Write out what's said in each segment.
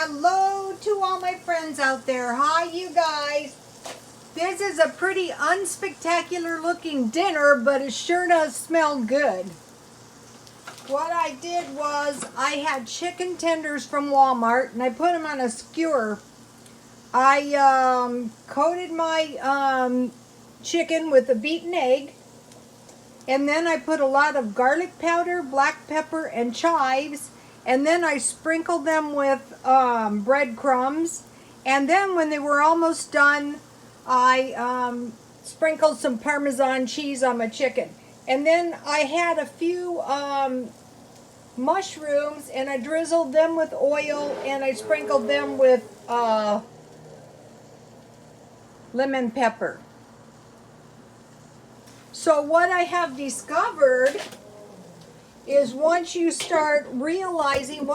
Hello to all my friends out there. Hi, you guys. This is a pretty unspectacular looking dinner, but it sure does smell good. What I did was I had chicken tenders from Walmart and I put them on a skewer. I coated my chicken with a beaten egg, and then I put a lot of garlic powder, black pepper, and chives, and then I sprinkled them with breadcrumbs, and then when they were almost done, I sprinkled some Parmesan cheese on my chicken. And then I had a few mushrooms, and I drizzled them with oil, and I sprinkled them with lemon pepper. So what I have discovered is once I started realizing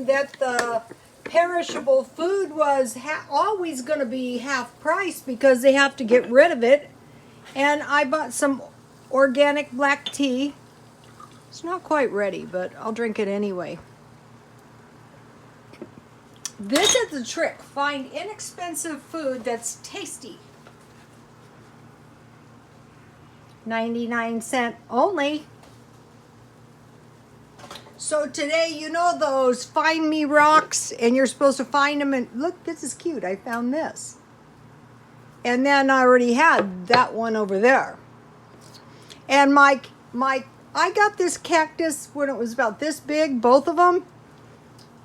that the perishable food was always going to be half price because they have to get rid of it, and I bought some organic black tea. It's not quite ready, but I'll drink it anyway. This is the trick. Find inexpensive food that's tasty. 99 cents only. So today, you know those find me rocks, and you're supposed to find them, and look, this is cute. I found this. And then I already had that one over there. And I got this cactus when it was about this big, both of them.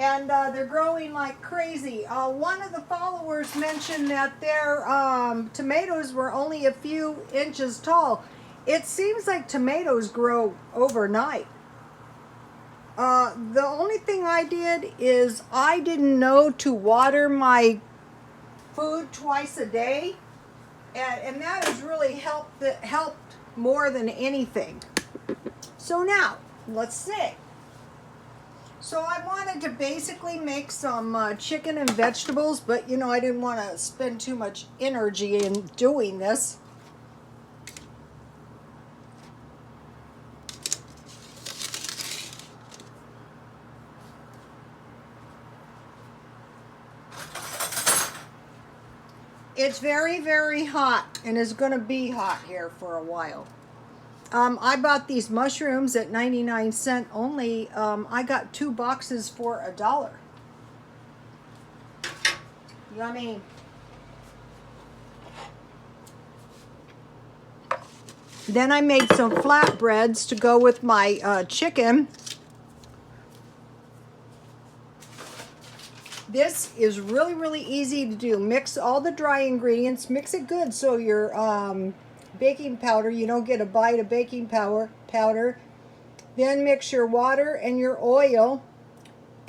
And they're growing like crazy. One of the followers mentioned that their tomatoes were only a few inches tall. It seems like tomatoes grow overnight. The only thing I did is I didn't know to water my food twice a day. And that has really helped more than anything. So now, let's see. So I wanted to basically make some chicken and vegetables, but you know, I didn't want to spend too much energy in doing this. It's very, very hot, and it's going to be hot here for a while. I bought these mushrooms at 99 cents only. I got 2 boxes for $1. Yummy. Then I made some flatbreads to go with my chicken. This is really, really easy to do. Mix all the dry ingredients. Mix it good so your baking powder, you don't get a bite of baking powder. Then mix your water and your oil,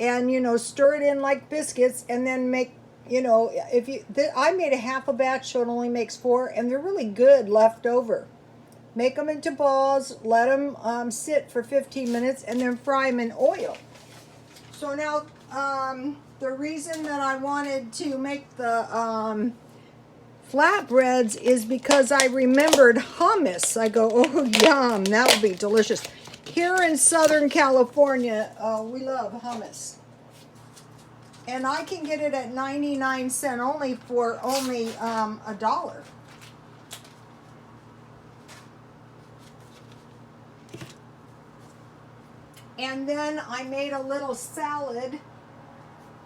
and you know, stir it in like biscuits, and then make, you know, I made a half a batch, so it only makes 4, and they're really good left over. Make them into balls, let them sit for 15 minutes, and then fry them in oil. So now, the reason that I wanted to make the flatbreads is because I remembered hummus. I go, oh, yum, that would be delicious. Here in Southern California, we love hummus. And I can get it at 99 cents only for only $1. And then I made a little salad.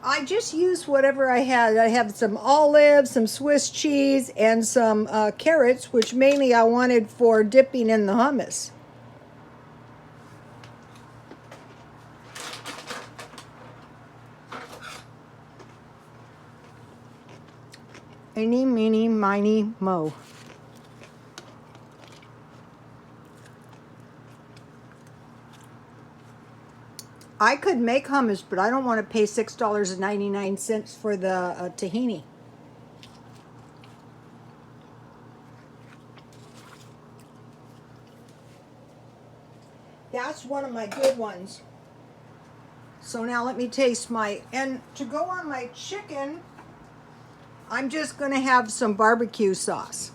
I just used whatever I had. I have some olives, some Swiss cheese, and some carrots, which mainly I wanted for dipping in the hummus. Eeny, meeny, miny, mo. I could make hummus, but I don't want to pay $6.99 for the tahini. That's one of my good ones. So now let me taste and to go on my chicken, I'm just going to have some barbecue sauce.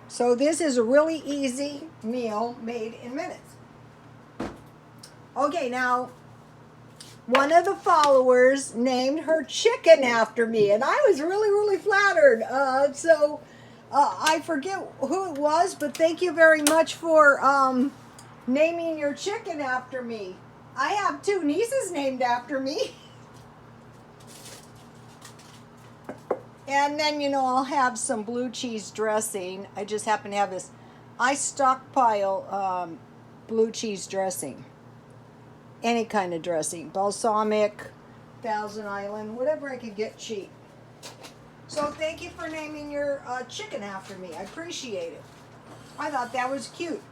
So this is a really easy meal made in minutes. Okay, now one of the followers named her chicken after me, and I was really, really flattered. I forget who it was, but thank you very much for naming your chicken after me. I have two nieces named after me. And then, I'll have some blue cheese dressing. I just happen to have this. I stockpile blue cheese dressing. Any kind of dressing. Balsamic, Thousand Island, whatever I could get cheap. So thank you for naming your chicken after me. I appreciate it. I thought that was cute.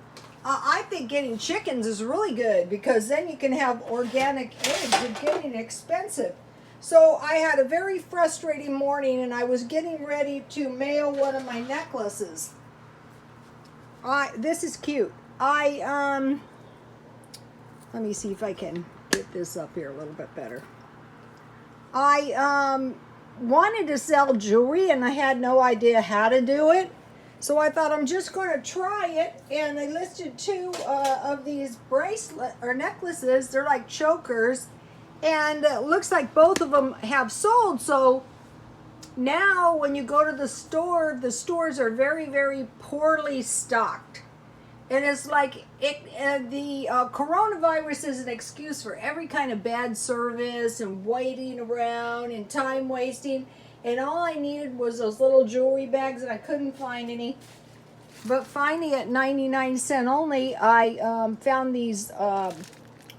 I think getting chickens is really good because then you can have organic eggs. They're getting expensive. So I had a very frustrating morning and I was getting ready to mail one of my necklaces. This is cute. Let me see if I can get this up here a little bit better. I wanted to sell jewelry and I had no idea how to do it. So I thought I'm just going to try it, and I listed two of these bracelet or necklaces. They're like chokers, and it looks like both of them have sold. So now when you go to the stores are very, very poorly stocked. And it's like the coronavirus is an excuse for every kind of bad service and waiting around and time wasting. And all I needed was those little jewelry bags, and I couldn't find any. But finally, at 99 cents only, I found these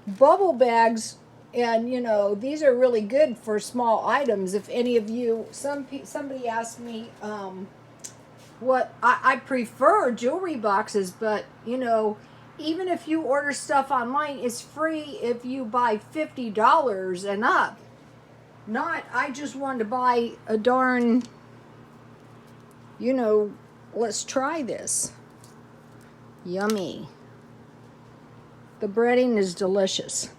bubble bags. And, these are really good for small items. If any of you, somebody asked me what I prefer jewelry boxes, but, even if you order stuff online, it's free if you buy $50 and up. I just wanted to buy a darn, let's try this. Yummy. The breading is delicious.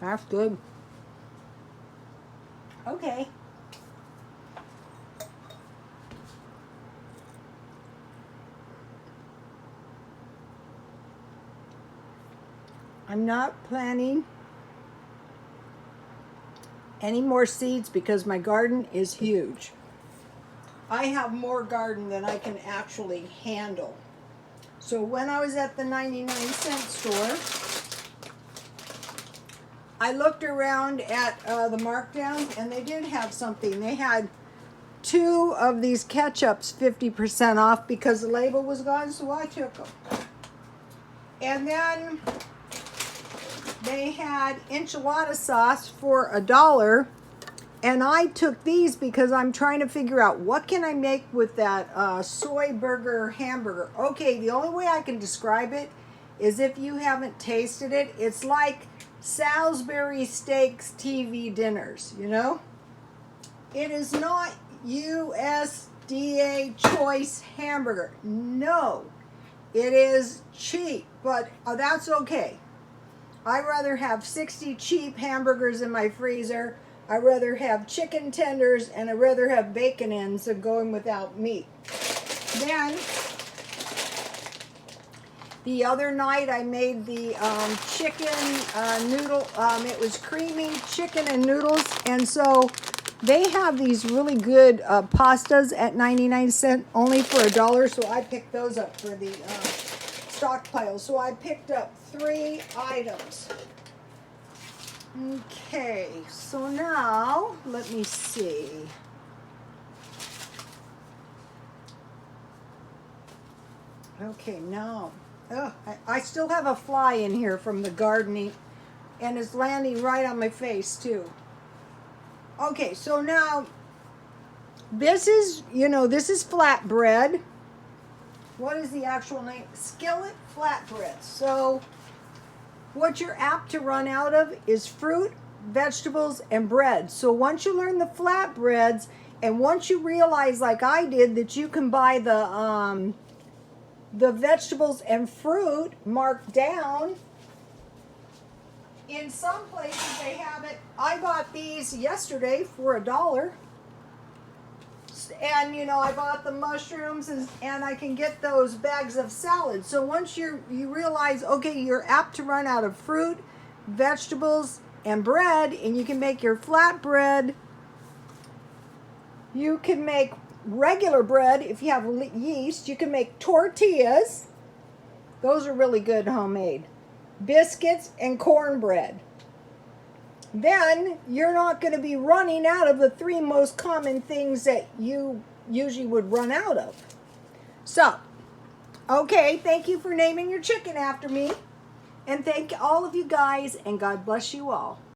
That's good. Okay. I'm not planning any more seeds because my garden is huge. I have more garden than I can actually handle. So when I was at the 99-cent store, I looked around at the markdown, and they did have something. They had two of these ketchups 50% off because the label was gone, so I took them. And then they had enchilada sauce for $1, and I took these because I'm trying to figure out what can I make with that soy burger hamburger. Okay, the only way I can describe it is if you haven't tasted it, it's like Salisbury Steaks TV dinners, It is not USDA choice hamburger. No, it is cheap, but that's okay. I'd rather have 60 cheap hamburgers in my freezer. I'd rather have chicken tenders, and I'd rather have bacon ends than going without meat. Then, the other night I made the chicken noodle. It was creamy chicken and noodles, and so they have these really good pastas at 99 cents, only for $1, so I picked those up for the stockpile. So I picked up 3 items. Okay, so now let me see. Okay, now I still have a fly in here from the gardening, and it's landing right on my face too. Okay, so now this is flatbread. What is the actual name? Skillet flatbread. So what you're apt to run out of is fruit, vegetables, and bread. So once you learn the flatbreads, and once you realize, like I did, that you can buy the vegetables and fruit marked down, in some places they have it. I bought these yesterday for $1. and you know, I bought the mushrooms, and I can get those bags of salad. So once you realize, okay, you're apt to run out of fruit, vegetables, and bread, and you can make your flatbread. You can make regular bread if you have yeast. You can make tortillas. Those are really good homemade. Biscuits and cornbread. Then you're not going to be running out of the 3 most common things that you usually would run out of. So, okay, thank you for naming your chicken after me. And thank all of you guys, and God bless you all.